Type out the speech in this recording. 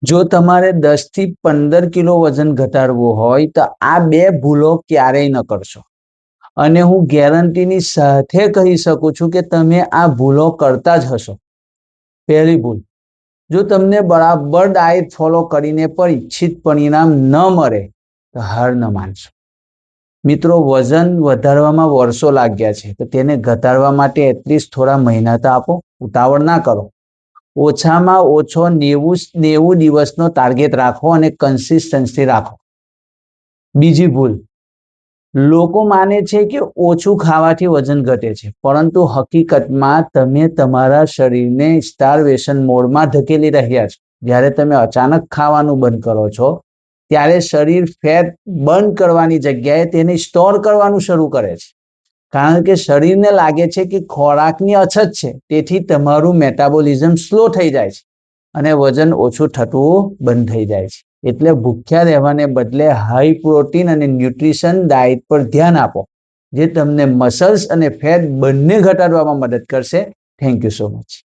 જો તમારે 10 થી 15 કિલો વજન ઘટાડવું હોય તો આ બે ભૂલો ક્યારેય ન કરશો. અને હું ગેરંટીની સાથે કહી શકું છું કે તમે આ ભૂલો કરતા જ હશો. પહેલી ભૂલ, જો તમને બરાબર ડાયટ ફોલો કરીને પણ ઈચ્છિત પરિણામ ન મળે તો હાર ન માનશો. મિત્રો, વજન વધારવામાં વર્ષો લાગ્યા છે તો તેને ઘટાડવા માટે એટલીસ્ટ થોડા મહિના તો આપો. ઉતાવળ ના કરો. ઓછામાં ઓછો 90 દિવસનો ટાર્ગેટ રાખો અને કન્સિસ્ટન્સી રાખો. બીજી ભૂલ, લોકો માને છે કે ઓછું ખાવાથી વજન ઘટે છે, પરંતુ હકીકતમાં તમે તમારા શરીરને સ્ટાર્વેશન મોડમાં ધકેલી રહ્યા છો. જ્યારે તમે અચાનક ખાવાનું બંધ કરો છો ત્યારે શરીર ફેટ બર્ન કરવાની જગ્યાએ તેને સ્ટોર કરવાનું શરૂ કરે છે. કારણ કે શરીરને લાગે છે કે ખોરાકની અછત છે, તેથી તમારું મેટાબોલિઝમ સ્લો થઈ જાય છે અને વજન ઓછું થતું બંધ થઈ જાય છે. એટલે ભૂખ્યા રહેવાને બદલે હાઈ પ્રોટીન અને ન્યુટ્રિશન ડાયટ પર ધ્યાન આપો, જે તમને મસલ્સ અને ફેટ બંને ઘટાડવામાં મદદ કરશે. Thank you so much.